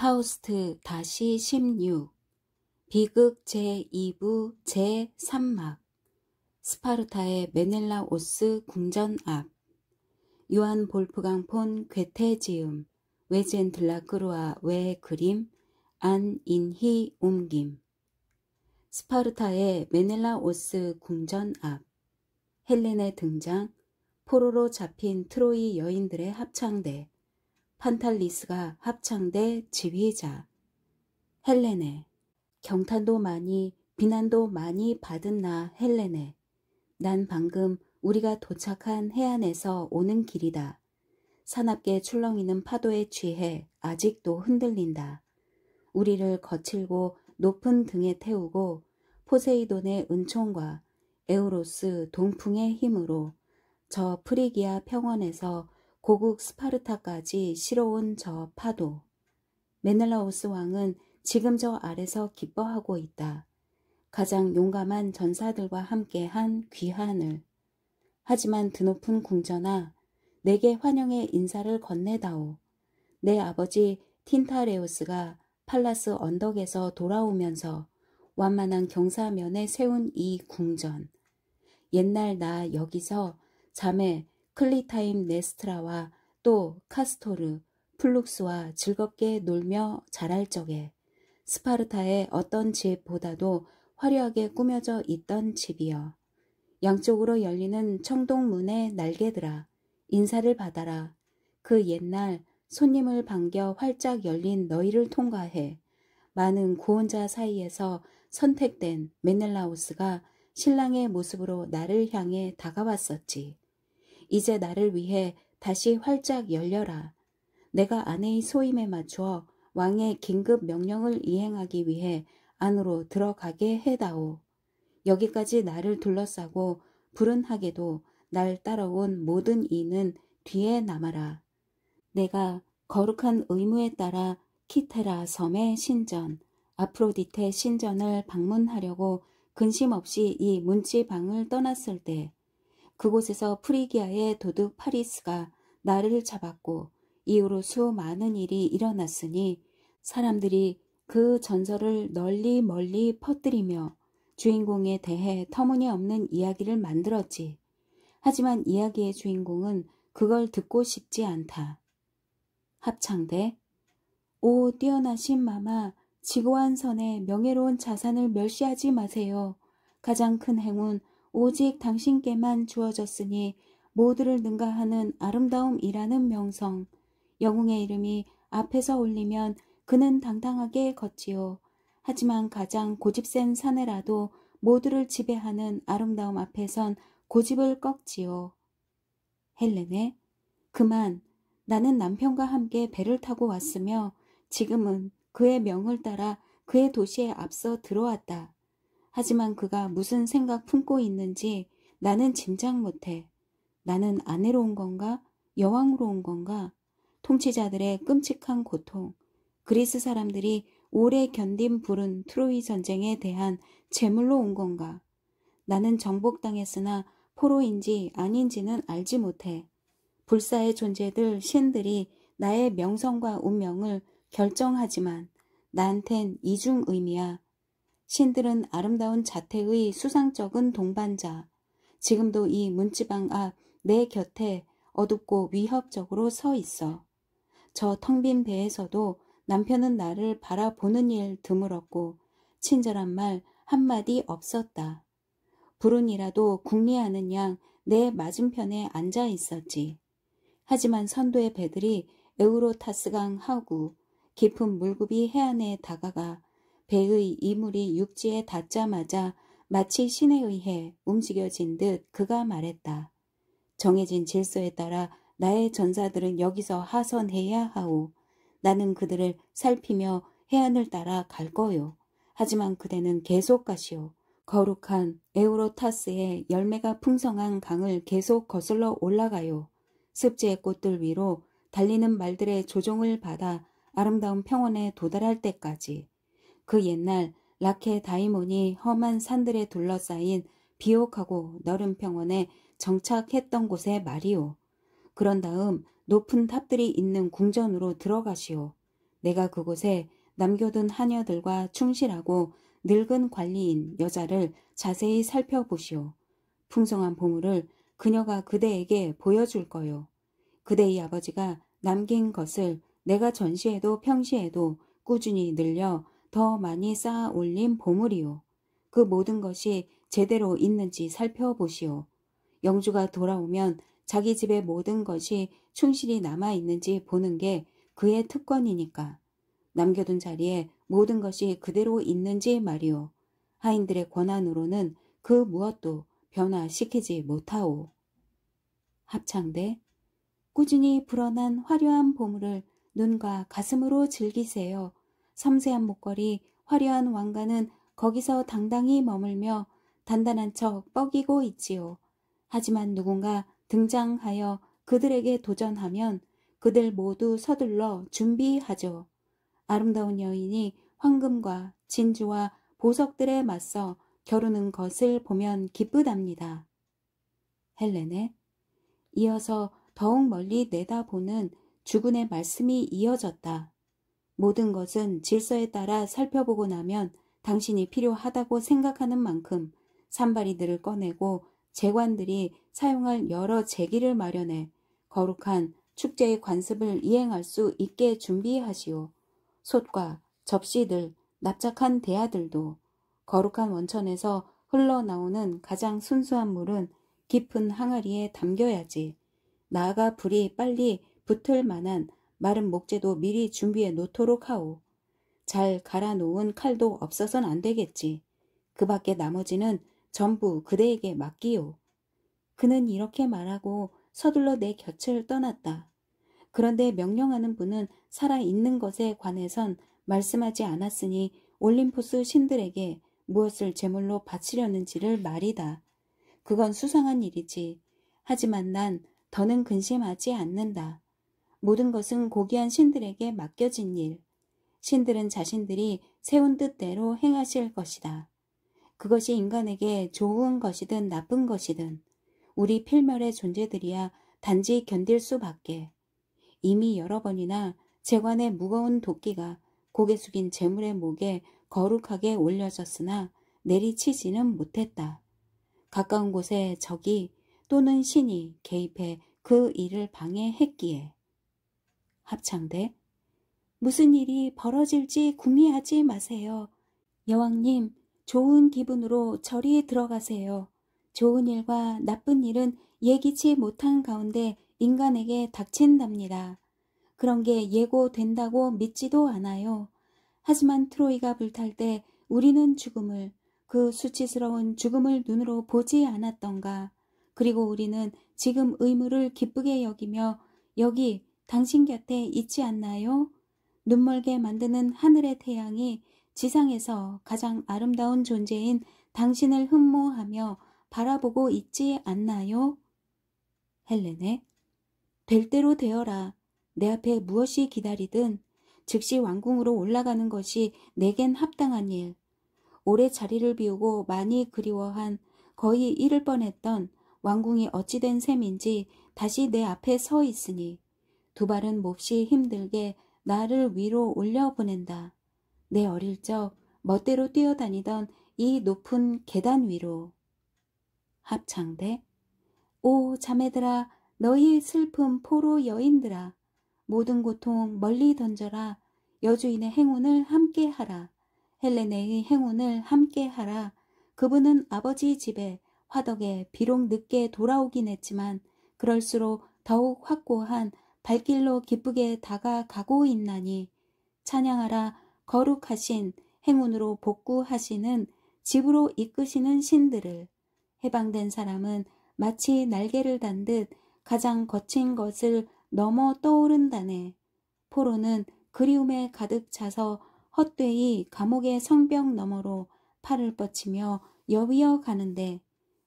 파우스트 다시 16 비극 제2부 제3막 스파르타의 메넬라오스 궁전 앞 요한 볼프강 폰 괴테 지음 외젠 들라크루아 외 그림 안인희 옮김 스파르타의 메넬라오스 궁전 앞 헬렌의 등장 포로로 잡힌 트로이 여인들의 합창대 판탈리스가 합창대 지휘자 헬레네 경탄도 많이 비난도 많이 받은 나 헬레네 난 방금 우리가 도착한 해안에서 오는 길이다. 사납게 출렁이는 파도에 취해 아직도 흔들린다. 우리를 거칠고 높은 등에 태우고 포세이돈의 은총과 에우로스 동풍의 힘으로 저 프리기아 평원에서 고국 스파르타까지 실어온 저 파도. 메넬라오스 왕은 지금 저 아래서 기뻐하고 있다. 가장 용감한 전사들과 함께한 귀한을. 하지만 드높은 궁전아, 내게 환영의 인사를 건네다오. 내 아버지 틴타레우스가 팔라스 언덕에서 돌아오면서 완만한 경사면에 세운 이 궁전. 옛날 나 여기서 자매 클리타임 네스트라와 또 카스토르, 플룩스와 즐겁게 놀며 자랄 적에 스파르타의 어떤 집보다도 화려하게 꾸며져 있던 집이여. 양쪽으로 열리는 청동문의 날개들아, 인사를 받아라. 그 옛날 손님을 반겨 활짝 열린 너희를 통과해 많은 구원자 사이에서 선택된 메넬라오스가 신랑의 모습으로 나를 향해 다가왔었지. 이제 나를 위해 다시 활짝 열려라. 내가 아내의 소임에 맞추어 왕의 긴급 명령을 이행하기 위해 안으로 들어가게 해다오. 여기까지 나를 둘러싸고 불운하게도 날 따라온 모든 이는 뒤에 남아라. 내가 거룩한 의무에 따라 키테라 섬의 신전, 아프로디테 신전을 방문하려고 근심 없이 이 문지방을 떠났을 때 그곳에서 프리기아의 도둑 파리스가 나를 잡았고 이후로 수많은 일이 일어났으니 사람들이 그 전설을 널리 멀리 퍼뜨리며 주인공에 대해 터무니없는 이야기를 만들었지. 하지만 이야기의 주인공은 그걸 듣고 싶지 않다. 합창대 오 뛰어나신 마마, 지고한 선의 명예로운 자산을 멸시하지 마세요. 가장 큰 행운 오직 당신께만 주어졌으니 모두를 능가하는 아름다움이라는 명성. 영웅의 이름이 앞에서 올리면 그는 당당하게 걷지요. 하지만 가장 고집센 사내라도 모두를 지배하는 아름다움 앞에선 고집을 꺾지요. 헬레네, 그만. 나는 남편과 함께 배를 타고 왔으며 지금은 그의 명을 따라 그의 도시에 앞서 들어왔다. 하지만 그가 무슨 생각 품고 있는지 나는 짐작 못해. 나는 아내로 온 건가? 여왕으로 온 건가? 통치자들의 끔찍한 고통, 그리스 사람들이 오래 견딘 불운 트로이 전쟁에 대한 제물로 온 건가? 나는 정복당했으나 포로인지 아닌지는 알지 못해. 불사의 존재들 신들이 나의 명성과 운명을 결정하지만 나한텐 이중 의미야. 신들은 아름다운 자태의 수상쩍은 동반자. 지금도 이 문지방 앞 내 곁에 어둡고 위협적으로 서 있어. 저 텅 빈 배에서도 남편은 나를 바라보는 일 드물었고 친절한 말 한마디 없었다. 불운이라도 궁리하는 양 내 맞은편에 앉아 있었지. 하지만 선도의 배들이 에우로타스강 하구 깊은 물굽이 해안에 다가가 배의 이물이 육지에 닿자마자 마치 신에 의해 움직여진 듯 그가 말했다. 정해진 질서에 따라 나의 전사들은 여기서 하선해야 하오. 나는 그들을 살피며 해안을 따라 갈 거요. 하지만 그대는 계속 가시오. 거룩한 에우로타스의 열매가 풍성한 강을 계속 거슬러 올라가요. 습지의 꽃들 위로 달리는 말들의 조종을 받아 아름다운 평원에 도달할 때까지. 그 옛날 라케 다이몬이 험한 산들에 둘러싸인 비옥하고 너른 평원에 정착했던 곳에 말이오. 그런 다음 높은 탑들이 있는 궁전으로 들어가시오. 내가 그곳에 남겨둔 하녀들과 충실하고 늙은 관리인 여자를 자세히 살펴보시오. 풍성한 보물을 그녀가 그대에게 보여줄 거요. 그대의 아버지가 남긴 것을 내가 전시해도 평시에도 꾸준히 늘려 더 많이 쌓아 올린 보물이요. 그 모든 것이 제대로 있는지 살펴보시오. 영주가 돌아오면 자기 집의 모든 것이 충실히 남아있는지 보는 게 그의 특권이니까. 남겨둔 자리에 모든 것이 그대로 있는지 말이오. 하인들의 권한으로는 그 무엇도 변화시키지 못하오. 합창대 꾸준히 불어난 화려한 보물을 눈과 가슴으로 즐기세요. 섬세한 목걸이, 화려한 왕관은 거기서 당당히 머물며 단단한 척 뻐기고 있지요. 하지만 누군가 등장하여 그들에게 도전하면 그들 모두 서둘러 준비하죠. 아름다운 여인이 황금과 진주와 보석들에 맞서 겨루는 것을 보면 기쁘답니다. 헬레네, 이어서 더욱 멀리 내다보는 주군의 말씀이 이어졌다. 모든 것은 질서에 따라 살펴보고 나면 당신이 필요하다고 생각하는 만큼 산발이들을 꺼내고 제관들이 사용할 여러 제기를 마련해 거룩한 축제의 관습을 이행할 수 있게 준비하시오. 솥과 접시들, 납작한 대야들도. 거룩한 원천에서 흘러나오는 가장 순수한 물은 깊은 항아리에 담겨야지. 나아가 불이 빨리 붙을 만한 마른 목재도 미리 준비해 놓도록 하오. 잘 갈아 놓은 칼도 없어선 안 되겠지. 그 밖에 나머지는 전부 그대에게 맡기오. 그는 이렇게 말하고 서둘러 내 곁을 떠났다. 그런데 명령하는 분은 살아있는 것에 관해선 말씀하지 않았으니 올림포스 신들에게 무엇을 제물로 바치려는지를 말이다. 그건 수상한 일이지. 하지만 난 더는 근심하지 않는다. 모든 것은 고귀한 신들에게 맡겨진 일. 신들은 자신들이 세운 뜻대로 행하실 것이다. 그것이 인간에게 좋은 것이든 나쁜 것이든 우리 필멸의 존재들이야 단지 견딜 수밖에. 이미 여러 번이나 재관의 무거운 도끼가 고개 숙인 재물의 목에 거룩하게 올려졌으나 내리치지는 못했다. 가까운 곳에 적이 또는 신이 개입해 그 일을 방해했기에. 합창대 무슨 일이 벌어질지 궁리하지 마세요. 여왕님, 좋은 기분으로 저리 들어가세요. 좋은 일과 나쁜 일은 예기치 못한 가운데 인간에게 닥친답니다. 그런 게 예고된다고 믿지도 않아요. 하지만 트로이가 불탈 때 우리는 죽음을, 그 수치스러운 죽음을 눈으로 보지 않았던가. 그리고 우리는 지금 의무를 기쁘게 여기며 여기 당신 곁에 있지 않나요? 눈멀게 만드는 하늘의 태양이 지상에서 가장 아름다운 존재인 당신을 흠모하며 바라보고 있지 않나요? 헬레네, 될 대로 되어라. 내 앞에 무엇이 기다리든 즉시 왕궁으로 올라가는 것이 내겐 합당한 일. 오래 자리를 비우고 많이 그리워한, 거의 잃을 뻔했던 왕궁이 어찌된 셈인지 다시 내 앞에 서 있으니 두 발은 몹시 힘들게 나를 위로 올려보낸다. 내 어릴 적 멋대로 뛰어다니던 이 높은 계단 위로. 합창대 오 자매들아, 너희 슬픔 포로 여인들아, 모든 고통 멀리 던져라. 여주인의 행운을 함께하라. 헬레네의 행운을 함께하라. 그분은 아버지 집에 화덕에 비록 늦게 돌아오긴 했지만 그럴수록 더욱 확고한 발길로 기쁘게 다가가고 있나니 찬양하라. 거룩하신 행운으로 복구하시는 집으로 이끄시는 신들을. 해방된 사람은 마치 날개를 단 듯 가장 거친 것을 넘어 떠오른다네. 포로는 그리움에 가득 차서 헛되이 감옥의 성벽 너머로 팔을 뻗치며 여위어 가는데,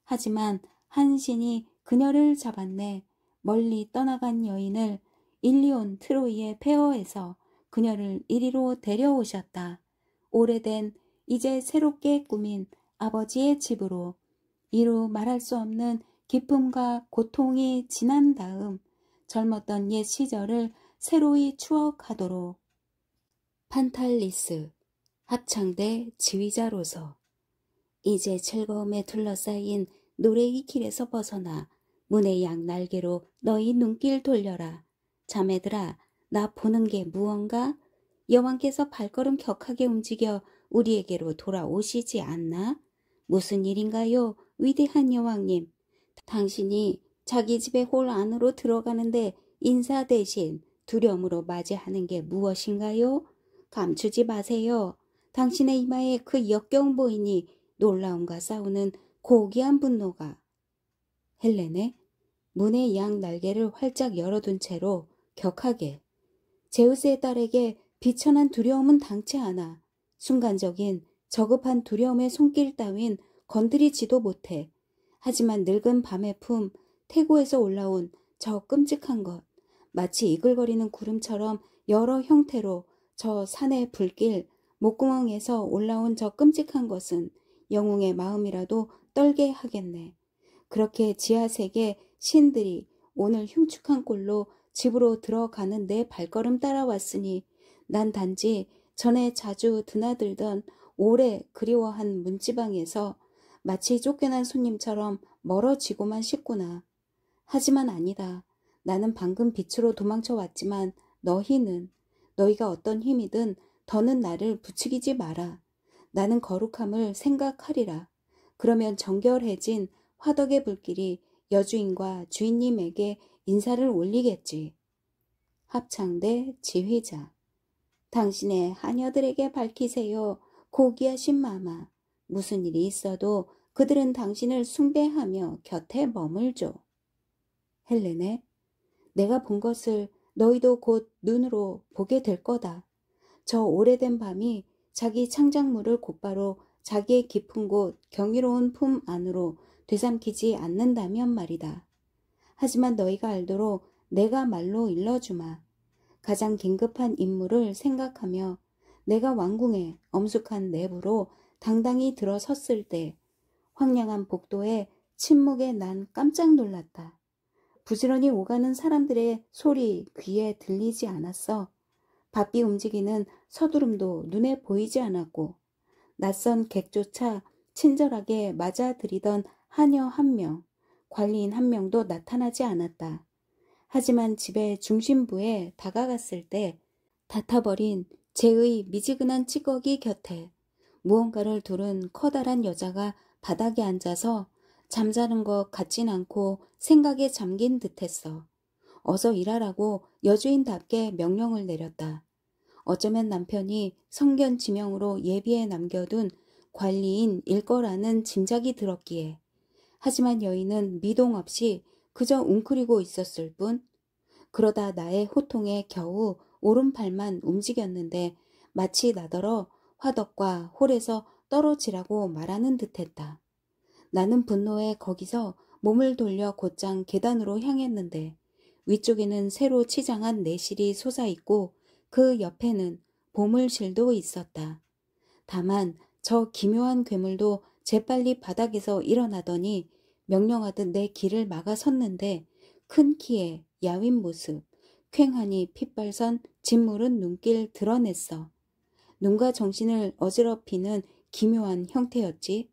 하지만 한 신이 그녀를 잡았네. 멀리 떠나간 여인을 일리온 트로이의 폐허에서 그녀를 이리로 데려오셨다. 오래된 이제 새롭게 꾸민 아버지의 집으로. 이루 말할 수 없는 기쁨과 고통이 지난 다음 젊었던 옛 시절을 새로이 추억하도록. 판탈리스, 합창대 지휘자로서 이제 즐거움에 둘러싸인 노래의 길에서 벗어나 문의 양 날개로 너희 눈길 돌려라. 자매들아, 나 보는 게 무언가? 여왕께서 발걸음 격하게 움직여 우리에게로 돌아오시지 않나? 무슨 일인가요, 위대한 여왕님? 당신이 자기 집의 홀 안으로 들어가는데 인사 대신 두려움으로 맞이하는 게 무엇인가요? 감추지 마세요. 당신의 이마에 그 역겨운 보이니 놀라움과 싸우는 고귀한 분노가. 헬렌의 문의 양 날개를 활짝 열어둔 채로 격하게, 제우스의 딸에게 비천한 두려움은 당치 않아. 순간적인 저급한 두려움의 손길 따윈 건드리지도 못해. 하지만 늙은 밤의 품, 태고에서 올라온 저 끔찍한 것, 마치 이글거리는 구름처럼 여러 형태로 저 산의 불길, 목구멍에서 올라온 저 끔찍한 것은 영웅의 마음이라도 떨게 하겠네. 그렇게 지하세계 신들이 오늘 흉측한 꼴로 집으로 들어가는 내 발걸음 따라왔으니 난 단지 전에 자주 드나들던 오래 그리워한 문지방에서 마치 쫓겨난 손님처럼 멀어지고만 싶구나. 하지만 아니다. 나는 방금 빛으로 도망쳐 왔지만 너희가 어떤 힘이든 더는 나를 부추기지 마라. 나는 거룩함을 생각하리라. 그러면 정결해진 화덕의 불길이 여주인과 주인님에게 인사를 올리겠지. 합창대 지휘자. 당신의 하녀들에게 밝히세요. 고귀하신 마마. 무슨 일이 있어도 그들은 당신을 숭배하며 곁에 머물죠. 헬렌의 내가 본 것을 너희도 곧 눈으로 보게 될 거다. 저 오래된 밤이 자기 창작물을 곧바로 자기의 깊은 곳 경이로운 품 안으로 되삼키지 않는다면 말이다. 하지만 너희가 알도록 내가 말로 일러주마. 가장 긴급한 임무를 생각하며 내가 왕궁의 엄숙한 내부로 당당히 들어섰을 때 황량한 복도에 침묵에 난 깜짝 놀랐다. 부지런히 오가는 사람들의 소리 귀에 들리지 않았어. 바삐 움직이는 서두름도 눈에 보이지 않았고 낯선 객조차 친절하게 맞아들이던 하녀 한 명, 관리인 한 명도 나타나지 않았다. 하지만 집의 중심부에 다가갔을 때 닫아버린 제의 미지근한 찌꺼기 곁에 무언가를 두른 커다란 여자가 바닥에 앉아서 잠자는 것 같진 않고 생각에 잠긴 듯했어. 어서 일하라고 여주인답게 명령을 내렸다. 어쩌면 남편이 성견 지명으로 예비에 남겨둔 관리인일 거라는 짐작이 들었기에. 하지만 여인은 미동 없이 그저 웅크리고 있었을 뿐. 그러다 나의 호통에 겨우 오른팔만 움직였는데 마치 나더러 화덕과 홀에서 떨어지라고 말하는 듯했다. 나는 분노에 거기서 몸을 돌려 곧장 계단으로 향했는데 위쪽에는 새로 치장한 내실이 솟아있고 그 옆에는 보물실도 있었다. 다만 저 기묘한 괴물도 재빨리 바닥에서 일어나더니 명령하듯 내 길을 막아섰는데 큰 키에 야윈 모습, 퀭하니 핏발선 짓무른 눈길 드러냈어. 눈과 정신을 어지럽히는 기묘한 형태였지.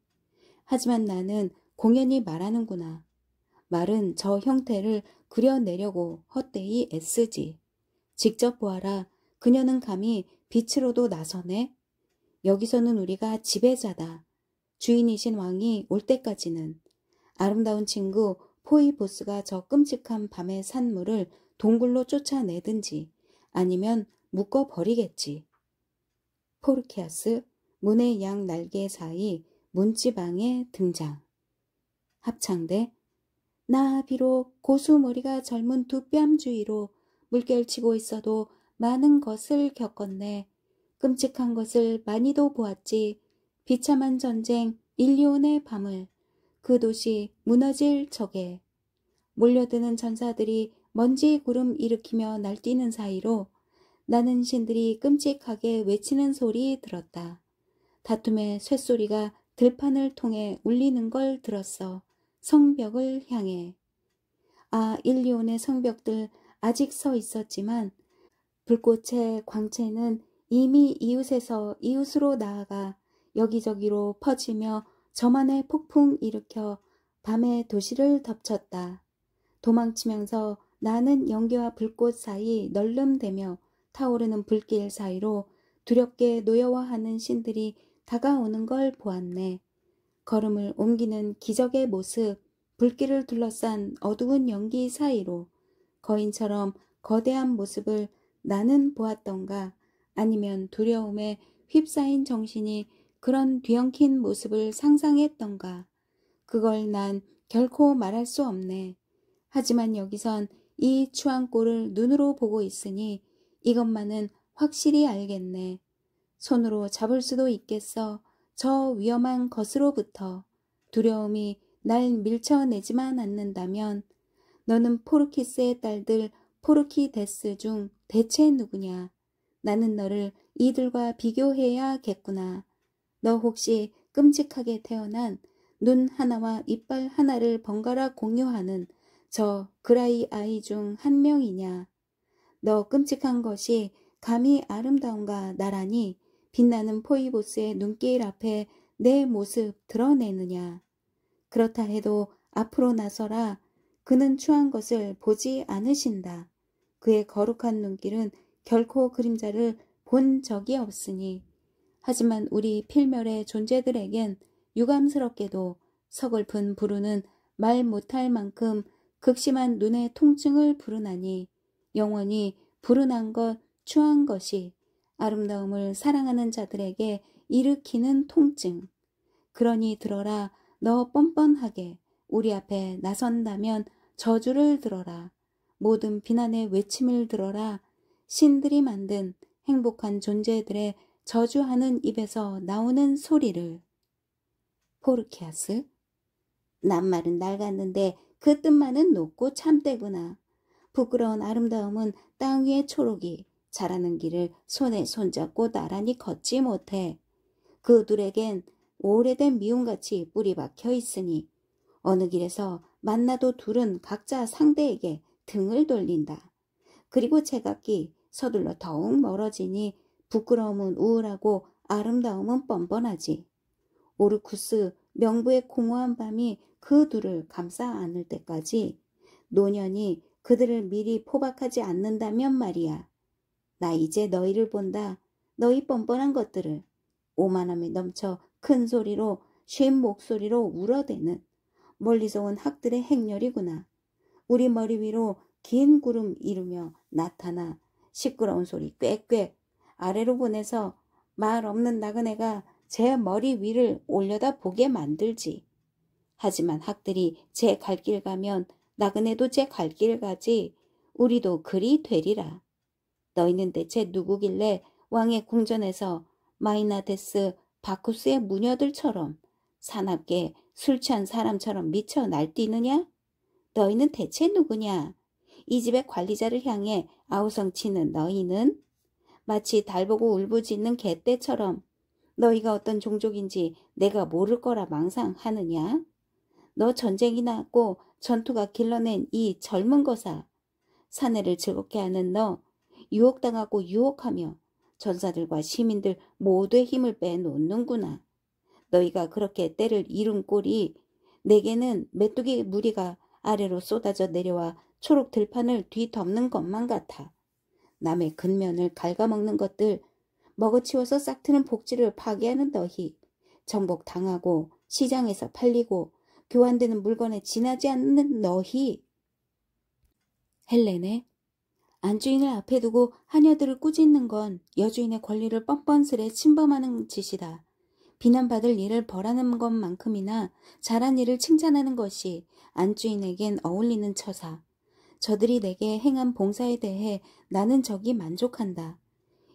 하지만 나는 공연히 말하는구나. 말은 저 형태를 그려내려고 헛되이 애쓰지. 직접 보아라. 그녀는 감히 빛으로도 나서네. 여기서는 우리가 지배자다. 주인이신 왕이 올 때까지는. 아름다운 친구 포이보스가 저 끔찍한 밤의 산물을 동굴로 쫓아내든지 아니면 묶어버리겠지. 포르키아스 문의 양 날개 사이 문지방의 등장. 합창대 나 비록 고수머리가 젊은 두 뺨 주위로 물결치고 있어도 많은 것을 겪었네. 끔찍한 것을 많이도 보았지. 비참한 전쟁, 일리온의 밤을, 그 도시 무너질 적에 몰려드는 전사들이 먼지 구름 일으키며 날뛰는 사이로 나는 신들이 끔찍하게 외치는 소리 들었다. 다툼의 쇳소리가 들판을 통해 울리는 걸 들었어. 성벽을 향해. 아, 일리온의 성벽들 아직 서 있었지만 불꽃의 광채는 이미 이웃에서 이웃으로 나아가 여기저기로 퍼지며 저만의 폭풍 일으켜 밤의 도시를 덮쳤다. 도망치면서 나는 연기와 불꽃 사이 널름대며 타오르는 불길 사이로 두렵게 노여워하는 신들이 다가오는 걸 보았네. 걸음을 옮기는 기적의 모습, 불길을 둘러싼 어두운 연기 사이로 거인처럼 거대한 모습을 나는 보았던가, 아니면 두려움에 휩싸인 정신이 그런 뒤엉킨 모습을 상상했던가. 그걸 난 결코 말할 수 없네. 하지만 여기선 이 추한 꼴을 눈으로 보고 있으니 이것만은 확실히 알겠네. 손으로 잡을 수도 있겠어. 저 위험한 것으로부터. 두려움이 날 밀쳐내지만 않는다면. 너는 포르키스의 딸들 포르키데스 중 대체 누구냐? 나는 너를 이들과 비교해야겠구나. 너 혹시 끔찍하게 태어난 눈 하나와 이빨 하나를 번갈아 공유하는 저 그라이 아이 중 한 명이냐? 너 끔찍한 것이 감히 아름다운가 나란히 빛나는 포이보스의 눈길 앞에 내 모습 드러내느냐? 그렇다 해도 앞으로 나서라. 그는 추한 것을 보지 않으신다. 그의 거룩한 눈길은 결코 그림자를 본 적이 없으니. 하지만 우리 필멸의 존재들에겐 유감스럽게도 서글픈 불운은 말 못할 만큼 극심한 눈의 통증을 부르나니, 영원히 불운한 것, 추한 것이 아름다움을 사랑하는 자들에게 일으키는 통증. 그러니 들어라. 너 뻔뻔하게 우리 앞에 나선다면 저주를 들어라. 모든 비난의 외침을 들어라. 신들이 만든 행복한 존재들의 저주하는 입에서 나오는 소리를. 포르키아스, 낱말은 낡았는데 그 뜻만은 높고 참되구나. 부끄러운 아름다움은 땅 위의 초록이 자라는 길을 손에 손잡고 나란히 걷지 못해. 그 둘에겐 오래된 미움같이 뿌리 박혀 있으니 어느 길에서 만나도 둘은 각자 상대에게 등을 돌린다. 그리고 제각기 서둘러 더욱 멀어지니 부끄러움은 우울하고 아름다움은 뻔뻔하지. 오르쿠스 명부의 공허한 밤이 그 둘을 감싸 안을 때까지 노년이 그들을 미리 포박하지 않는다면 말이야. 나 이제 너희를 본다. 너희 뻔뻔한 것들을. 오만함에 넘쳐 큰 소리로 쉰 목소리로 울어대는 멀리서 온 학들의 행렬이구나. 우리 머리 위로 긴 구름 이루며 나타나 시끄러운 소리 꽥꽥 아래로 보내서 말 없는 나그네가 제 머리 위를 올려다 보게 만들지. 하지만 학들이 제 갈 길 가면 나그네도 제 갈 길 가지. 우리도 그리 되리라. 너희는 대체 누구길래 왕의 궁전에서 마이나데스 바쿠스의 무녀들처럼 사납게 술 취한 사람처럼 미쳐 날뛰느냐? 너희는 대체 누구냐? 이 집의 관리자를 향해 아우성치는 너희는 마치 달보고 울부짖는 개떼처럼 너희가 어떤 종족인지 내가 모를 거라 망상하느냐? 너 전쟁이 났고 전투가 길러낸 이 젊은 거사, 사내를 즐겁게 하는 너, 유혹당하고 유혹하며 전사들과 시민들 모두의 힘을 빼놓는구나. 너희가 그렇게 때를 이룬 꼴이 내게는 메뚜기 무리가 아래로 쏟아져 내려와 초록 들판을 뒤덮는 것만 같아. 남의 근면을 갉아먹는 것들, 먹어치워서 싹트는 복지를 파괴하는 너희, 정복당하고 시장에서 팔리고 교환되는 물건에 지나지 않는 너희. 헬레네, 안주인을 앞에 두고 하녀들을 꾸짖는 건 여주인의 권리를 뻔뻔스레 침범하는 짓이다. 비난받을 일을 벌하는 것만큼이나 잘한 일을 칭찬하는 것이 안주인에겐 어울리는 처사. 저들이 내게 행한 봉사에 대해 나는 적이 만족한다.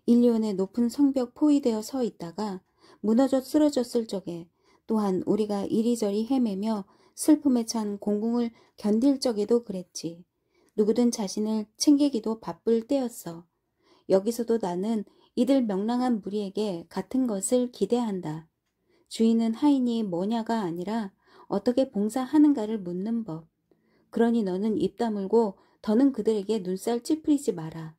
인리온의 높은 성벽 포위되어 서 있다가 무너져 쓰러졌을 적에, 또한 우리가 이리저리 헤매며 슬픔에 찬 공궁을 견딜 적에도 그랬지. 누구든 자신을 챙기기도 바쁠 때였어. 여기서도 나는 이들 명랑한 무리에게 같은 것을 기대한다. 주인은 하인이 뭐냐가 아니라 어떻게 봉사하는가를 묻는 법. 그러니 너는 입 다물고 더는 그들에게 눈살 찌푸리지 마라.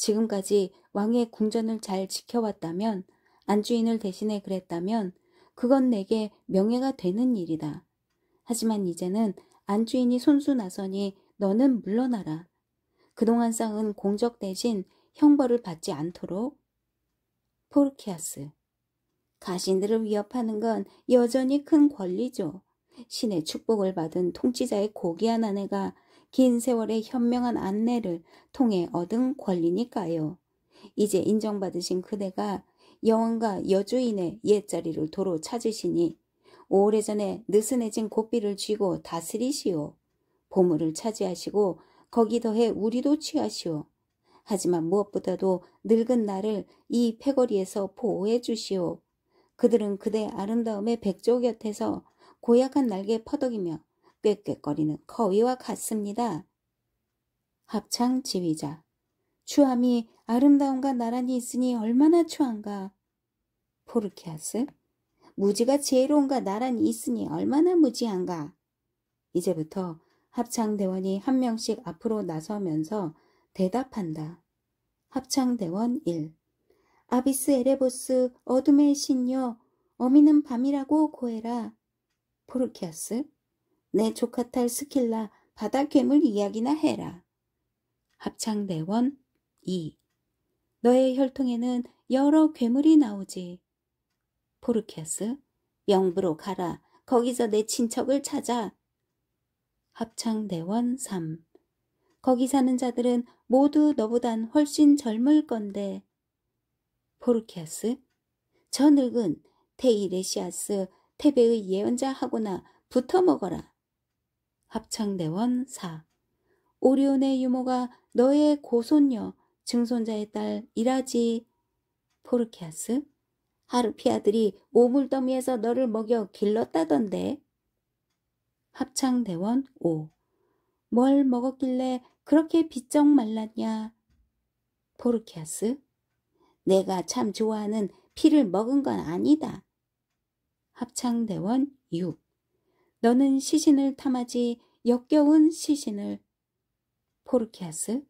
지금까지 왕의 궁전을 잘 지켜왔다면, 안주인을 대신해 그랬다면 그건 내게 명예가 되는 일이다. 하지만 이제는 안주인이 손수 나서니 너는 물러나라. 그동안 쌓은 공적 대신 형벌을 받지 않도록. 포르키아스. 가신들을 위협하는 건 여전히 큰 권리죠. 신의 축복을 받은 통치자의 고귀한 아내가 긴 세월의 현명한 안내를 통해 얻은 권리니까요. 이제 인정받으신 그대가 여왕과 여주인의 옛자리를 도로 찾으시니 오래전에 느슨해진 고삐를 쥐고 다스리시오. 보물을 차지하시고 거기 더해 우리도 취하시오. 하지만 무엇보다도 늙은 나를 이 패거리에서 보호해 주시오. 그들은 그대 아름다움의 백조 곁에서 고약한 날개 퍼덕이며 꾀꾀거리는 거위와 같습니다. 합창 지휘자. 추함이 아름다움과 나란히 있으니 얼마나 추한가. 포르키아스. 무지가 지혜로운가 나란히 있으니 얼마나 무지한가. 이제부터 합창대원이 한 명씩 앞으로 나서면서 대답한다. 합창대원 1. 아비스 에레보스 어둠의 신녀 어미는 밤이라고 고해라. 포르키아스. 내 조카탈 스킬라 바다 괴물 이야기나 해라. 합창대원 2. 너의 혈통에는 여러 괴물이 나오지. 포르키아스. 명부로 가라. 거기서 내 친척을 찾아. 합창대원 3. 거기 사는 자들은 모두 너보단 훨씬 젊을 건데. 포르키아스. 저 늙은 테이레시아스 테베의 예언자하고나 붙어먹어라. 합창대원 4. 오리온의 유모가 너의 고손녀 증손자의 딸 이라지. 포르키아스. 하르피아들이 오물더미에서 너를 먹여 길렀다던데. 합창대원 5. 뭘 먹었길래 그렇게 비쩍 말랐냐. 포르키아스. 내가 참 좋아하는 피를 먹은 건 아니다. 합창대원 6. 너는 시신을 탐하지 역겨운 시신을. 포르키아스.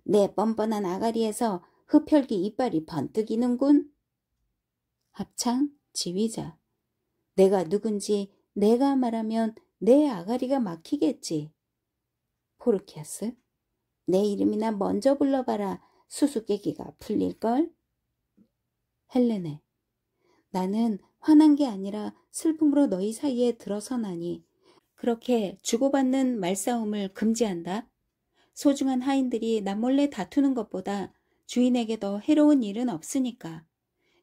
내 뻔뻔한 아가리에서 흡혈귀 이빨이 번뜩이는군. 합창 지휘자. 내가 누군지 내가 말하면 내 아가리가 막히겠지. 포르키아스. 내 이름이나 먼저 불러봐라. 수수께끼가 풀릴걸. 헬레네. 나는 화난 게 아니라 슬픔으로 너희 사이에 들어서나니 그렇게 주고받는 말싸움을 금지한다. 소중한 하인들이 남몰래 다투는 것보다 주인에게 더 해로운 일은 없으니까.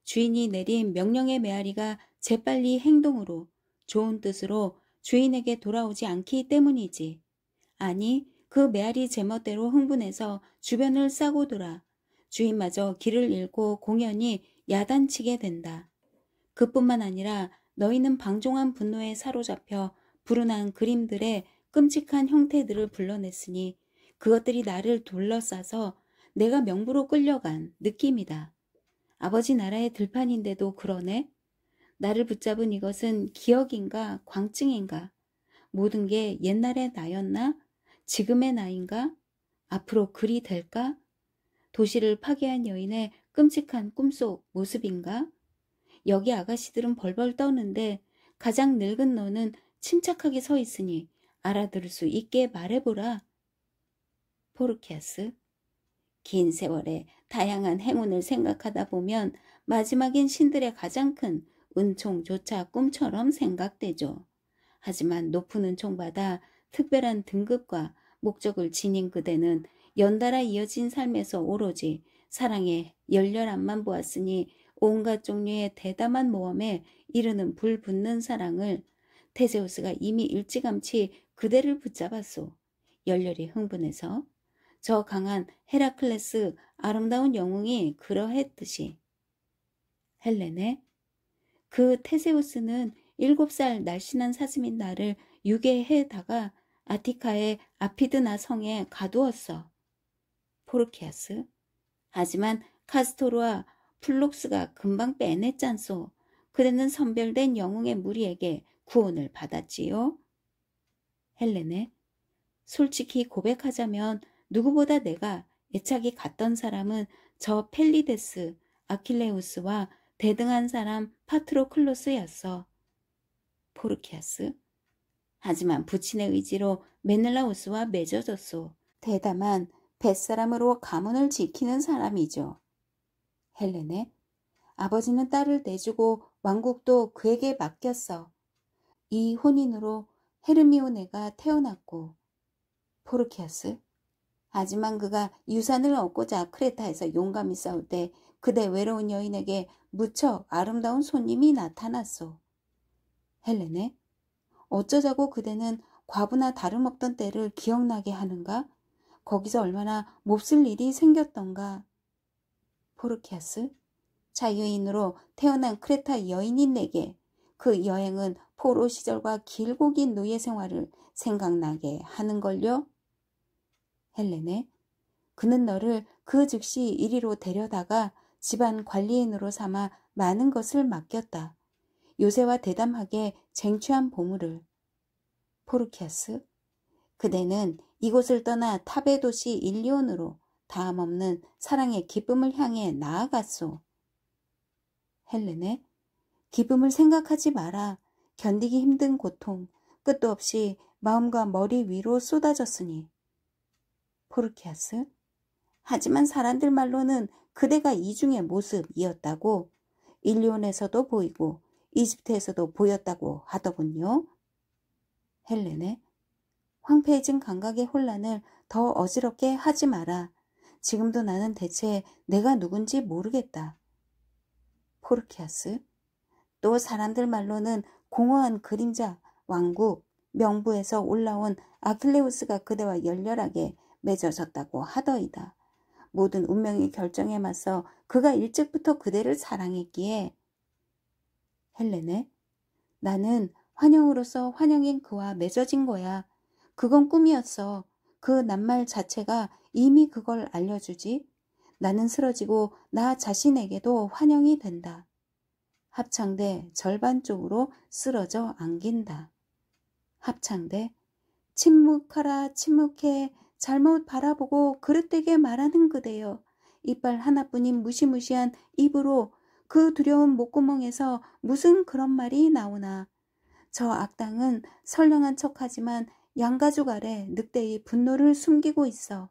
주인이 내린 명령의 메아리가 재빨리 행동으로 좋은 뜻으로 주인에게 돌아오지 않기 때문이지. 아니, 그 메아리 제멋대로 흥분해서 주변을 싸고 돌아 주인마저 길을 잃고 공연히 야단치게 된다. 그뿐만 아니라 너희는 방종한 분노에 사로잡혀 불운한 그림들의 끔찍한 형태들을 불러냈으니 그것들이 나를 둘러싸서 내가 명부로 끌려간 느낌이다. 아버지 나라의 들판인데도 그러네. 나를 붙잡은 이것은 기억인가 광증인가. 모든 게 옛날의 나였나? 지금의 나인가? 앞으로 그리 될까? 도시를 파괴한 여인의 끔찍한 꿈속 모습인가? 여기 아가씨들은 벌벌 떠는데 가장 늙은 너는 침착하게 서 있으니 알아들을 수 있게 말해보라. 포르키아스. 긴 세월에 다양한 행운을 생각하다 보면 마지막엔 신들의 가장 큰 은총조차 꿈처럼 생각되죠. 하지만 높은 은총받아 특별한 등급과 목적을 지닌 그대는 연달아 이어진 삶에서 오로지 사랑의 열렬함만 보았으니 온갖 종류의 대담한 모험에 이르는 불붙는 사랑을 테세우스가 이미 일찌감치 그대를 붙잡았소. 열렬히 흥분해서 저 강한 헤라클레스 아름다운 영웅이 그러했듯이. 헬레네. 그 테세우스는 7살 날씬한 사슴인 나를 유괴해다가 아티카의 아피드나 성에 가두었어. 포르키아스. 하지만 카스토르와 플록스가 금방 빼냈잖소. 그대는 선별된 영웅의 무리에게 구원을 받았지요. 헬레네. 솔직히 고백하자면 누구보다 내가 애착이 갔던 사람은 저 펠리데스, 아킬레우스와 대등한 사람 파트로클로스였어. 포르키아스. 하지만 부친의 의지로 메넬라우스와 맺어졌소. 대담한 뱃사람으로 가문을 지키는 사람이죠. 헬레네. 아버지는 딸을 내주고 왕국도 그에게 맡겼어. 이 혼인으로 헤르미오네가 태어났고. 포르키아스. 하지만 그가 유산을 얻고자 크레타에서 용감히 싸울 때 그대 외로운 여인에게 무척 아름다운 손님이 나타났소. 헬레네. 어쩌자고 그대는 과부나 다름없던 때를 기억나게 하는가? 거기서 얼마나 몹쓸 일이 생겼던가? 포르키아스. 자유인으로 태어난 크레타 여인인 내게 그 여행은 포로 시절과 길고 긴 노예 생활을 생각나게 하는걸요? 헬레네. 그는 너를 그 즉시 이리로 데려다가 집안 관리인으로 삼아 많은 것을 맡겼다. 요새와 대담하게 쟁취한 보물을. 포르키아스. 그대는 이곳을 떠나 탑의 도시 일리온으로 다음 없는 사랑의 기쁨을 향해 나아갔소. 헬레네. 기쁨을 생각하지 마라. 견디기 힘든 고통, 끝도 없이 마음과 머리 위로 쏟아졌으니. 포르키아스. 하지만 사람들 말로는 그대가 이중의 모습이었다고. 일리온에서도 보이고 이집트에서도 보였다고 하더군요. 헬레네. 황폐해진 감각의 혼란을 더 어지럽게 하지 마라. 지금도 나는 대체 내가 누군지 모르겠다. 포르키아스. 또 사람들 말로는 공허한 그림자, 왕국, 명부에서 올라온 아킬레우스가 그대와 열렬하게 맺어졌다고 하더이다. 모든 운명의 결정에 맞서 그가 일찍부터 그대를 사랑했기에. 헬레네. 나는 환영으로서 환영인 그와 맺어진 거야. 그건 꿈이었어. 그 낱말 자체가 이미 그걸 알려주지. 나는 쓰러지고 나 자신에게도 환영이 된다. 합창대 절반 쪽으로 쓰러져 안긴다. 합창대. 침묵하라 침묵해. 잘못 바라보고 그릇되게 말하는 그대여. 이빨 하나뿐인 무시무시한 입으로 그 두려운 목구멍에서 무슨 그런 말이 나오나. 저 악당은 선량한 척하지만 양가죽 아래 늑대의 분노를 숨기고 있어.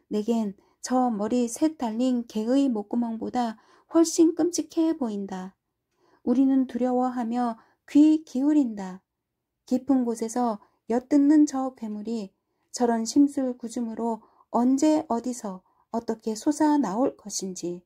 내겐 저 머리 셋 달린 개의 목구멍보다 훨씬 끔찍해 보인다. 우리는 두려워하며 귀 기울인다. 깊은 곳에서 엿듣는 저 괴물이 저런 심술구줌으로 언제 어디서 어떻게 솟아 나올 것인지.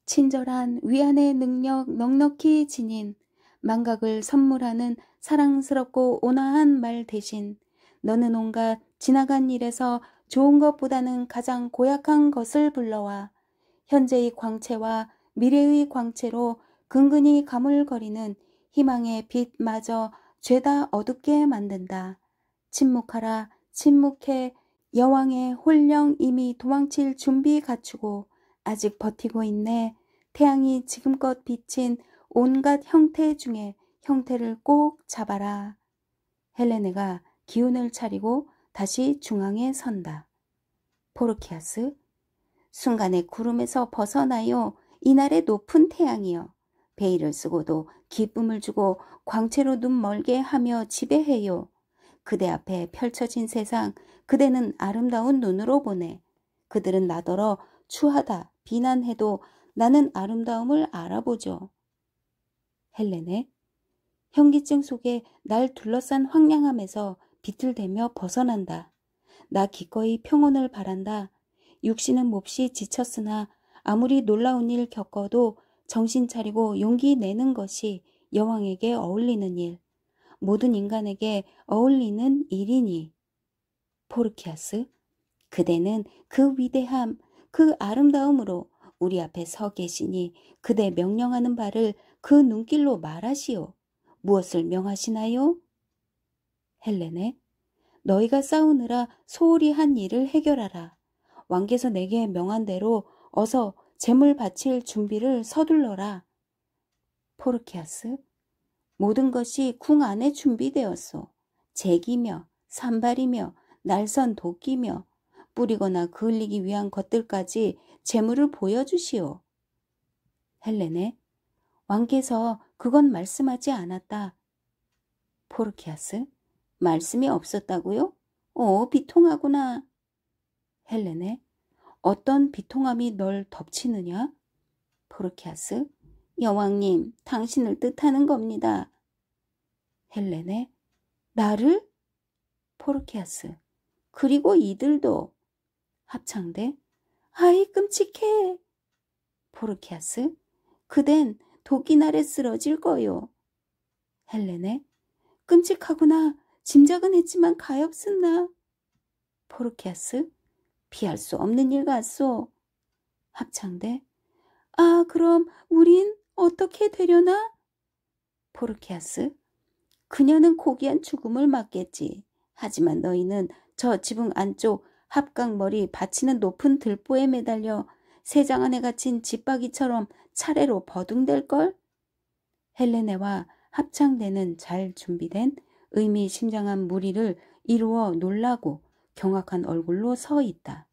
친절한 위안의 능력 넉넉히 지닌 망각을 선물하는 사랑스럽고 온화한 말 대신 너는 온갖 지나간 일에서 좋은 것보다는 가장 고약한 것을 불러와 현재의 광채와 미래의 광채로 근근히 가물거리는 희망의 빛마저 죄다 어둡게 만든다. 침묵하라 침묵해. 여왕의 홀령 이미 도망칠 준비 갖추고 아직 버티고 있네. 태양이 지금껏 비친 온갖 형태 중에 형태를 꼭 잡아라. 헬레네가 기운을 차리고 다시 중앙에 선다. 포르키아스. 순간에 구름에서 벗어나요. 이날의 높은 태양이여. 베일을 쓰고도 기쁨을 주고 광채로 눈 멀게 하며 지배해요. 그대 앞에 펼쳐진 세상 그대는 아름다운 눈으로 보네. 그들은 나더러 추하다 비난해도 나는 아름다움을 알아보죠. 헬레네. 현기증 속에 날 둘러싼 황량함에서 비틀대며 벗어난다. 나 기꺼이 평온을 바란다. 육신은 몹시 지쳤으나 아무리 놀라운 일 겪어도 정신 차리고 용기 내는 것이 여왕에게 어울리는 일, 모든 인간에게 어울리는 일이니. 포르키아스. 그대는 그 위대함, 그 아름다움으로 우리 앞에 서 계시니 그대 명령하는 바를 그 눈길로 말하시오. 무엇을 명하시나요? 헬레네. 너희가 싸우느라 소홀히 한 일을 해결하라. 왕께서 내게 명한 대로 어서 제물 바칠 준비를 서둘러라. 포르키아스. 모든 것이 궁 안에 준비되었소. 제기며 산발이며 날선 도끼며 뿌리거나 그을리기 위한 것들까지 재물을 보여주시오. 헬레네, 왕께서 그건 말씀하지 않았다. 포르키아스, 말씀이 없었다고요? 비통하구나. 헬레네, 어떤 비통함이 널 덮치느냐? 포르키아스, 여왕님, 당신을 뜻하는 겁니다. 헬레네, 나를? 포르키아스, 그리고 이들도. 합창대, 아이 끔찍해. 포르키아스, 그댄 도끼 아래 쓰러질 거요. 헬레네, 끔찍하구나. 짐작은 했지만 가엾은나. 포르키아스, 피할 수 없는 일 같소. 합창대, 아, 그럼 우린 어떻게 되려나? 포르키아스, 그녀는 고귀한 죽음을 맞겠지. 하지만 너희는 저 지붕 안쪽 합각머리 받치는 높은 들보에 매달려 새장 안에 갇힌 집박이처럼 차례로 버둥댈걸? 헬레네와 합창대는 잘 준비된 의미심장한 무리를 이루어 놀라고 경악한 얼굴로 서 있다.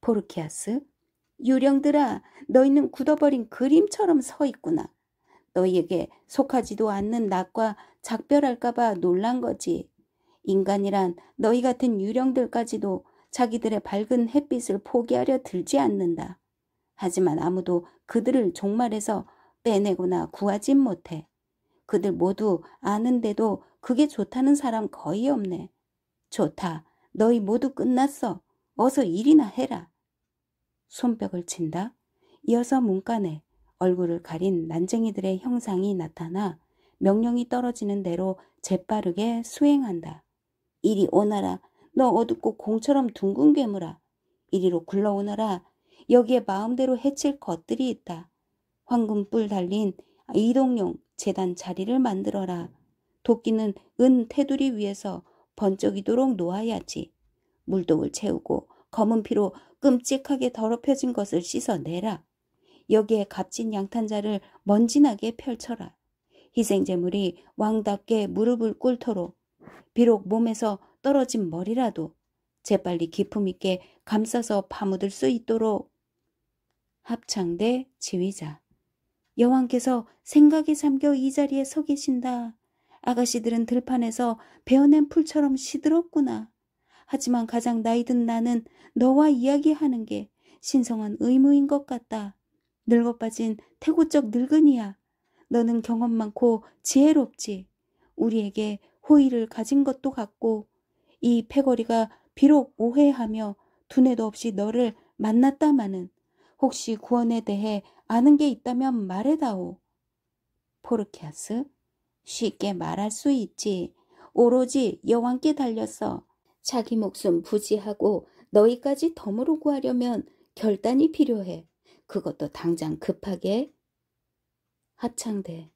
포르키아스, 유령들아, 너희는 굳어버린 그림처럼 서 있구나. 너희에게 속하지도 않는 낮과 작별할까봐 놀란 거지. 인간이란 너희 같은 유령들까지도 자기들의 밝은 햇빛을 포기하려 들지 않는다. 하지만 아무도 그들을 종말에서 빼내거나 구하진 못해. 그들 모두 아는데도 그게 좋다는 사람 거의 없네. 좋다. 너희 모두 끝났어. 어서 일이나 해라. 손뼉을 친다. 이어서 문간에 얼굴을 가린 난쟁이들의 형상이 나타나 명령이 떨어지는 대로 재빠르게 수행한다. 이리 오너라. 너 어둡고 공처럼 둥근 괴물아. 이리로 굴러오너라. 여기에 마음대로 해칠 것들이 있다. 황금뿔 달린 이동용 제단 자리를 만들어라. 도끼는 은 테두리 위에서 번쩍이도록 놓아야지. 물독을 채우고 검은 피로 끔찍하게 더럽혀진 것을 씻어내라. 여기에 값진 양탄자를 먼지나게 펼쳐라. 희생제물이 왕답게 무릎을 꿇도록, 비록 몸에서 떨어진 머리라도 재빨리 기품 있게 감싸서 파묻을 수 있도록. 합창대 지휘자, 여왕께서 생각에 잠겨 이 자리에 서 계신다. 아가씨들은 들판에서 베어낸 풀처럼 시들었구나. 하지만 가장 나이든 나는 너와 이야기하는 게 신성한 의무인 것 같다. 늙어빠진 태고적 늙은이야. 너는 경험 많고 지혜롭지. 우리에게 호의를 가진 것도 같고, 이 패거리가 비록 오해하며 두뇌도 없이 너를 만났다마는 혹시 구원에 대해 아는 게 있다면 말해다오. 포르키아스, 쉽게 말할 수 있지. 오로지 여왕께 달렸어. 자기 목숨 부지하고 너희까지 덤으로 구하려면 결단이 필요해. 그것도 당장 급하게. 합창대,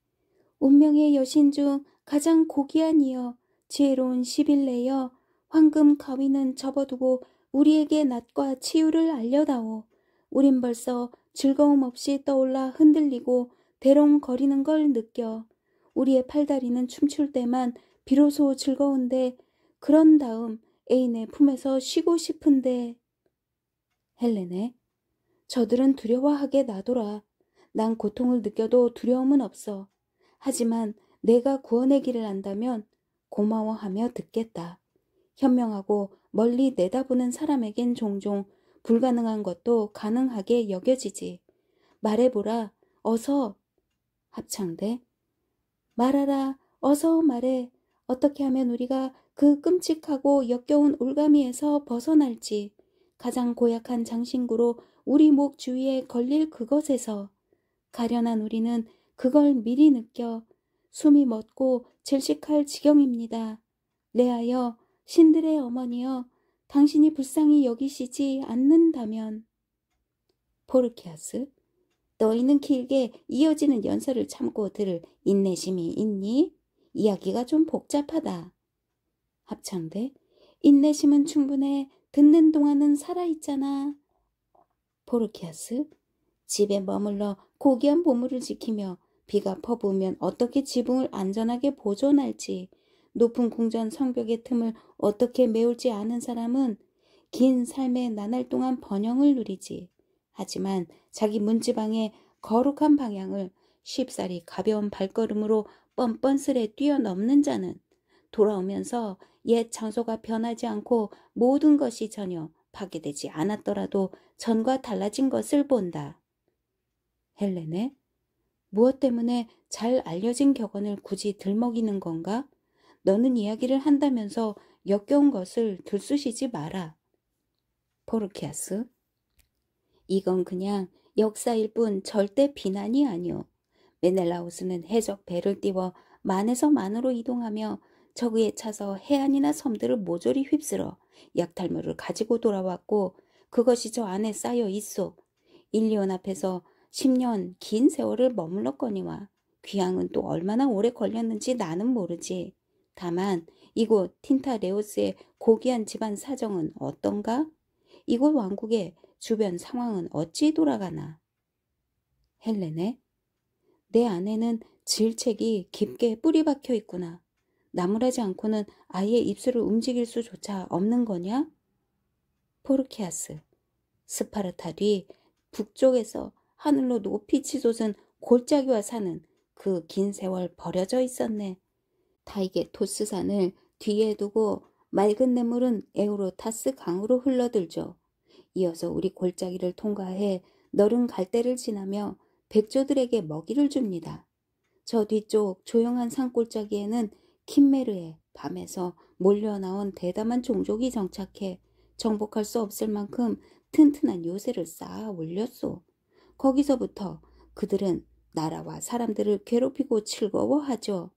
운명의 여신 중 가장 고귀한 이여, 지혜로운 시빌레여, 황금 가위는 접어두고 우리에게 낫과 치유를 알려다오. 우린 벌써 즐거움 없이 떠올라 흔들리고 대롱거리는 걸 느껴. 우리의 팔다리는 춤출 때만 비로소 즐거운데, 그런 다음 애인의 품에서 쉬고 싶은데. 헬레네, 저들은 두려워하게 놔둬라. 난 고통을 느껴도 두려움은 없어. 하지만 내가 구원의 길을 안다면 고마워하며 듣겠다. 현명하고 멀리 내다보는 사람에겐 종종 불가능한 것도 가능하게 여겨지지. 말해보라. 어서. 합창대, 말하라. 어서 말해. 어떻게 하면 우리가 그 끔찍하고 역겨운 올가미에서 벗어날지. 가장 고약한 장신구로 우리 목 주위에 걸릴 그것에서. 가련한 우리는 그걸 미리 느껴 숨이 멎고 질식할 지경입니다. 레아여, 신들의 어머니여, 당신이 불쌍히 여기시지 않는다면. 포르키아스, 너희는 길게 이어지는 연설을 참고 들을 인내심이 있니? 이야기가 좀 복잡하다. 합창대, 인내심은 충분해. 듣는 동안은 살아있잖아. 포르키아스, 집에 머물러 고귀한 보물을 지키며 비가 퍼부으면 어떻게 지붕을 안전하게 보존할지, 높은 궁전 성벽의 틈을 어떻게 메울지 아는 사람은 긴 삶의 나날 동안 번영을 누리지. 하지만 자기 문지방의 거룩한 방향을 쉽사리 가벼운 발걸음으로 뻔뻔스레 뛰어넘는 자는 돌아오면서 옛 장소가 변하지 않고 모든 것이 전혀 파괴되지 않았더라도 전과 달라진 것을 본다. 헬레네, 무엇 때문에 잘 알려진 격언을 굳이 들먹이는 건가? 너는 이야기를 한다면서 역겨운 것을 들쑤시지 마라. 포르키아스, 이건 그냥 역사일 뿐 절대 비난이 아니오. 메넬라우스는 해적 배를 띄워 만에서 만으로 이동하며 저그에 차서 해안이나 섬들을 모조리 휩쓸어 약탈물을 가지고 돌아왔고 그것이 저 안에 쌓여 있어. 일리온 앞에서 10년 긴 세월을 머물렀거니와 귀향은 또 얼마나 오래 걸렸는지 나는 모르지. 다만 이곳 틴타레오스의 고귀한 집안 사정은 어떤가? 이곳 왕국의 주변 상황은 어찌 돌아가나? 헬레네, 내 안에는 질책이 깊게 뿌리 박혀 있구나. 나무라지 않고는 아예 입술을 움직일 수조차 없는 거냐? 포르키아스, 스파르타 뒤 북쪽에서 하늘로 높이 치솟은 골짜기와 산은 그 긴 세월 버려져 있었네. 타이게토스산을 뒤에 두고 맑은 냇물은 에우로타스 강으로 흘러들죠. 이어서 우리 골짜기를 통과해 너른 갈대를 지나며 백조들에게 먹이를 줍니다. 저 뒤쪽 조용한 산골짜기에는 킴메르의 밤에서 몰려나온 대담한 종족이 정착해 정복할 수 없을 만큼 튼튼한 요새를 쌓아 올렸소. 거기서부터 그들은 나라와 사람들을 괴롭히고 즐거워하죠.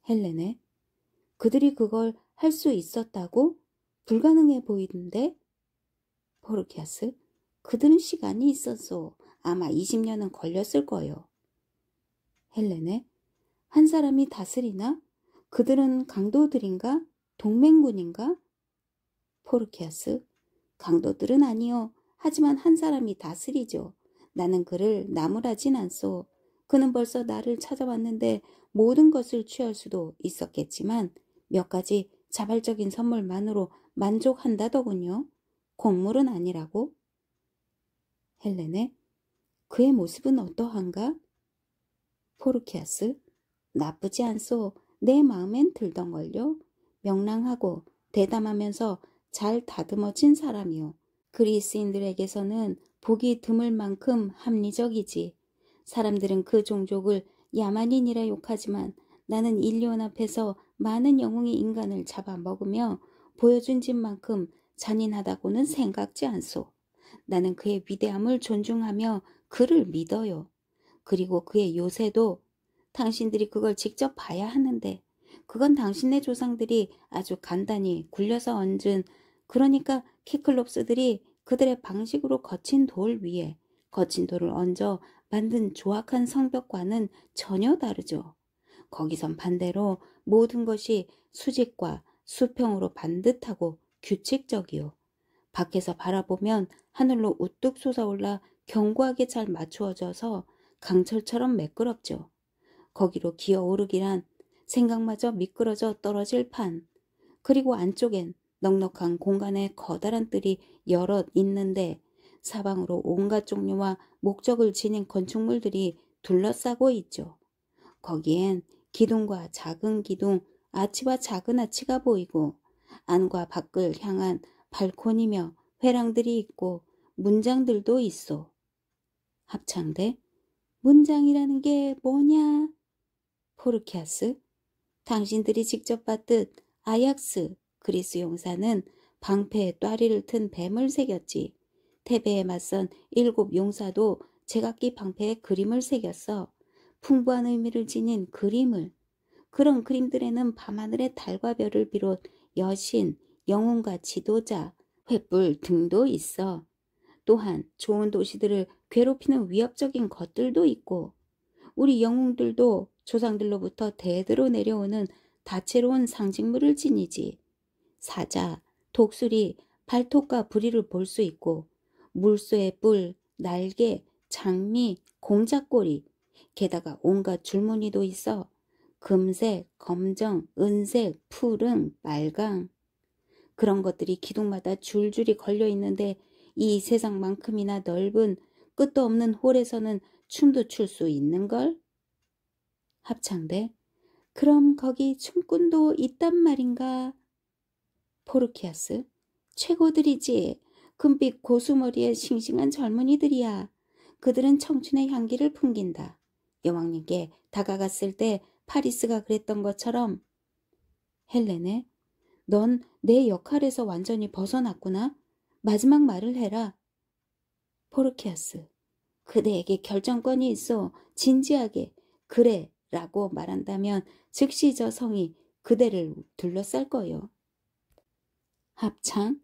헬레네, 그들이 그걸 할 수 있었다고? 불가능해 보이던데? 포르키아스, 그들은 시간이 있었소. 아마 20년은 걸렸을 거요. 헬레네, 한 사람이 다스리나? 그들은 강도들인가? 동맹군인가? 포르키아스, 강도들은 아니요. 하지만 한 사람이 다스리죠. 나는 그를 나무라진 않소. 그는 벌써 나를 찾아왔는데 모든 것을 취할 수도 있었겠지만 몇 가지 자발적인 선물만으로 만족한다더군요. 곡물은 아니라고? 헬레네, 그의 모습은 어떠한가? 포르키아스, 나쁘지 않소. 내 마음엔 들던걸요. 명랑하고 대담하면서 잘 다듬어진 사람이요. 그리스인들에게서는 보기 드물 만큼 합리적이지. 사람들은 그 종족을 야만인이라 욕하지만 나는 인리온 앞에서 많은 영웅의 인간을 잡아먹으며 보여준 짓만큼 잔인하다고는 생각지 않소. 나는 그의 위대함을 존중하며 그를 믿어요. 그리고 그의 요새도 당신들이 그걸 직접 봐야 하는데 그건 당신네 조상들이 아주 간단히 굴려서 얹은, 그러니까 키클롭스들이 그들의 방식으로 거친 돌 위에 거친 돌을 얹어 만든 조악한 성벽과는 전혀 다르죠. 거기선 반대로 모든 것이 수직과 수평으로 반듯하고 규칙적이요. 밖에서 바라보면 하늘로 우뚝 솟아올라 견고하게 잘 맞추어져서 강철처럼 매끄럽죠. 거기로 기어오르기란 생각마저 미끄러져 떨어질 판. 그리고 안쪽엔 넉넉한 공간에 커다란 뜰이 여럿 있는데 사방으로 온갖 종류와 목적을 지닌 건축물들이 둘러싸고 있죠. 거기엔 기둥과 작은 기둥, 아치와 작은 아치가 보이고 안과 밖을 향한 발코니며 회랑들이 있고 문장들도 있어. 합창대, 문장이라는 게 뭐냐? 포르키아스, 당신들이 직접 봤듯 아약스, 그리스 용사는 방패에 또리를 튼 뱀을 새겼지. 테베에 맞선 7 용사도 제각기 방패에 그림을 새겼어. 풍부한 의미를 지닌 그림을. 그런 그림들에는 밤하늘의 달과 별을 비롯 여신, 영웅과 지도자, 횃불 등도 있어. 또한 좋은 도시들을 괴롭히는 위협적인 것들도 있고 우리 영웅들도 조상들로부터 대대로 내려오는 다채로운 상징물을 지니지. 사자, 독수리, 발톱과 부리를 볼 수 있고 물소의 뿔, 날개, 장미, 공작꼬리, 게다가 온갖 줄무늬도 있어. 금색, 검정, 은색, 푸른, 빨강. 그런 것들이 기둥마다 줄줄이 걸려 있는데 이 세상만큼이나 넓은 끝도 없는 홀에서는 춤도 출 수 있는걸? 합창대. 그럼 거기 춤꾼도 있단 말인가? 포르키아스. 최고들이지. 금빛 고수머리의 싱싱한 젊은이들이야. 그들은 청춘의 향기를 풍긴다. 여왕님께 다가갔을 때 파리스가 그랬던 것처럼. 헬레네. 넌 내 역할에서 완전히 벗어났구나. 마지막 말을 해라. 포르키아스. 그대에게 결정권이 있어. 진지하게 그래 라고 말한다면 즉시 저 성이 그대를 둘러쌀 거요. 합창.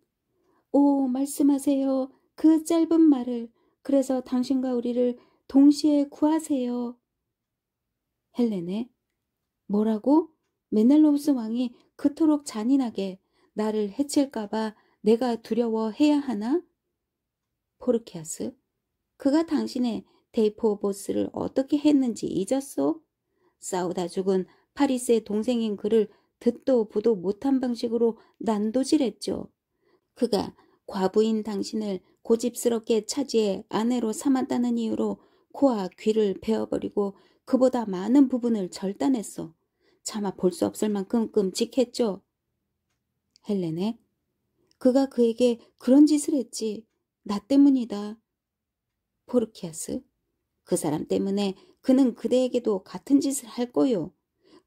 오, 말씀하세요. 그 짧은 말을. 그래서 당신과 우리를 동시에 구하세요. 헬레네. 뭐라고? 메넬로우스 왕이 그토록 잔인하게 나를 해칠까봐 내가 두려워해야 하나? 포르키아스. 그가 당신의 데이포보스를 어떻게 했는지 잊었소? 싸우다 죽은 파리스의 동생인 그를 듣도 보도 못한 방식으로 난도질했죠. 그가 과부인 당신을 고집스럽게 차지해 아내로 삼았다는 이유로 코와 귀를 베어버리고 그보다 많은 부분을 절단했어. 차마 볼 수 없을 만큼 끔찍했죠. 헬레네. 그가 그에게 그런 짓을 했지. 나 때문이다. 포르키아스. 그 사람 때문에 그는 그대에게도 같은 짓을 할 거요.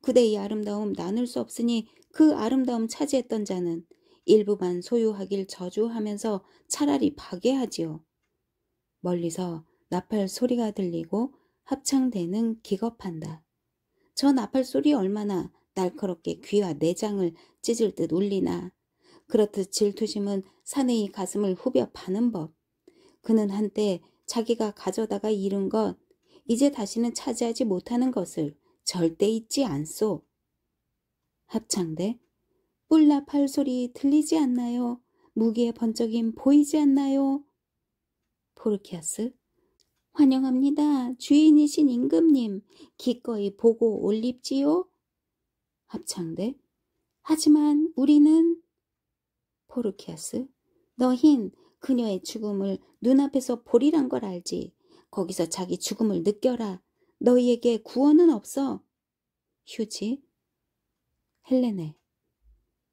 그대의 아름다움 나눌 수 없으니 그 아름다움 차지했던 자는 일부만 소유하길 저주하면서 차라리 파괴하지요. 멀리서 나팔 소리가 들리고 합창대는 기겁한다. 저 나팔 소리 얼마나 날카롭게 귀와 내장을 찢을 듯 울리나. 그렇듯 질투심은 사내의 가슴을 후벼 파는 법. 그는 한때 자기가 가져다가 잃은 것, 이제 다시는 차지하지 못하는 것을 절대 잊지 않소. 합창대. 뿔나팔 소리 들리지 않나요? 무기의 번쩍임 보이지 않나요? 포르키아스. 환영합니다. 주인이신 임금님. 기꺼이 보고 올립지요? 합창대. 하지만 우리는. 포르키아스. 너흰 그녀의 죽음을 눈앞에서 보리란 걸 알지. 거기서 자기 죽음을 느껴라. 너희에게 구원은 없어. 휴지. 헬레네.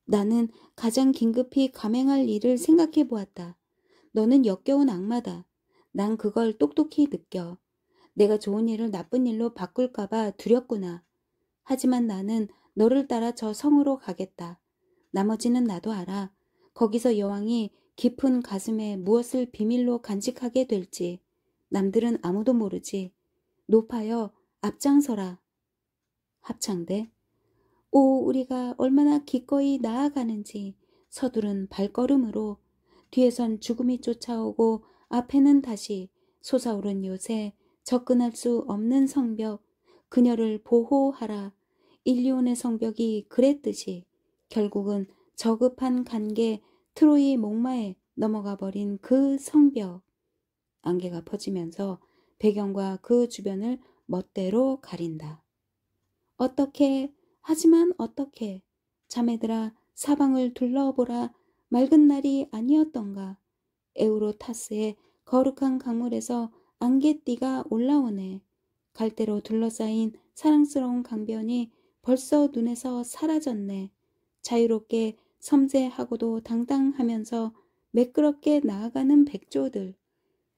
나는 가장 긴급히 감행할 일을 생각해 보았다. 너는 역겨운 악마다. 난 그걸 똑똑히 느껴. 내가 좋은 일을 나쁜 일로 바꿀까봐 두렵구나. 하지만 나는 너를 따라 저 성으로 가겠다. 나머지는 나도 알아. 거기서 여왕이 깊은 가슴에 무엇을 비밀로 간직하게 될지 남들은 아무도 모르지. 높아여 앞장서라. 합창대. 오, 우리가 얼마나 기꺼이 나아가는지. 서두른 발걸음으로. 뒤에선 죽음이 쫓아오고 앞에는 다시 솟아오른 요새, 접근할 수 없는 성벽. 그녀를 보호하라. 일리온의 성벽이 그랬듯이 결국은 저급한 간계 트로이 목마에 넘어가 버린 그 성벽. 안개가 퍼지면서 배경과 그 주변을 멋대로 가린다. 어떻게, 하지만 어떻게. 자매들아, 사방을 둘러보라. 맑은 날이 아니었던가. 에우로타스의 거룩한 강물에서 안개띠가 올라오네. 갈대로 둘러싸인 사랑스러운 강변이 벌써 눈에서 사라졌네. 자유롭게 섬세하고도 당당하면서 매끄럽게 나아가는 백조들.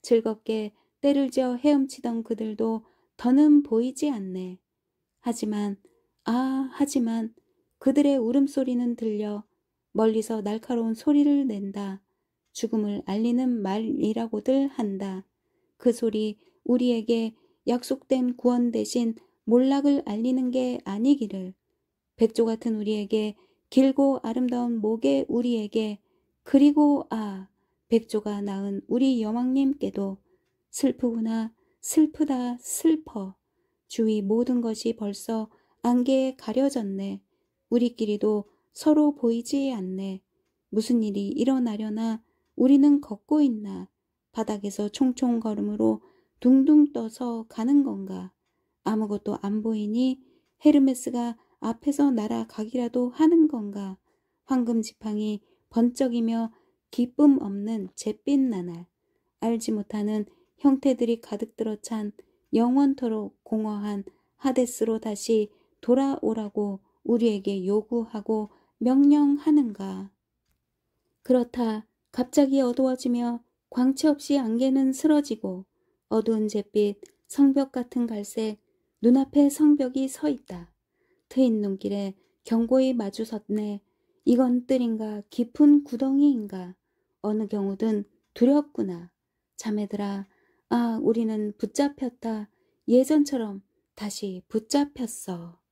즐겁게 때를 지어 헤엄치던 그들도 더는 보이지 않네. 하지만 하지만 그들의 울음소리는 들려. 멀리서 날카로운 소리를 낸다. 죽음을 알리는 말이라고들 한다. 그 소리 우리에게 약속된 구원 대신 몰락을 알리는 게 아니기를. 백조 같은 우리에게, 길고 아름다운 목의 우리에게, 그리고 백조가 낳은 우리 여왕님께도. 슬프구나. 슬프다. 슬퍼. 주위 모든 것이 벌써 안개에 가려졌네. 우리끼리도 서로 보이지 않네. 무슨 일이 일어나려나. 우리는 걷고 있나. 바닥에서 총총 걸음으로 둥둥 떠서 가는 건가. 아무것도 안 보이니 헤르메스가 앞에서 날아가기라도 하는 건가. 황금 지팡이 번쩍이며 기쁨 없는 잿빛 나날, 알지 못하는 형태들이 가득 들어찬 영원토록 공허한 하데스로 다시 돌아오라고 우리에게 요구하고 명령하는가. 그렇다 갑자기 어두워지며 광채 없이 안개는 스러지고 어두운 잿빛 성벽 같은 갈색 눈앞에 성벽이 서 있다. 트인 눈길에 경고히 마주 섰네. 이건 뜰인가 깊은 구덩이인가. 어느 경우든 두렵구나. 자매들아, 아, 우리는 붙잡혔다. 예전처럼 다시 붙잡혔어.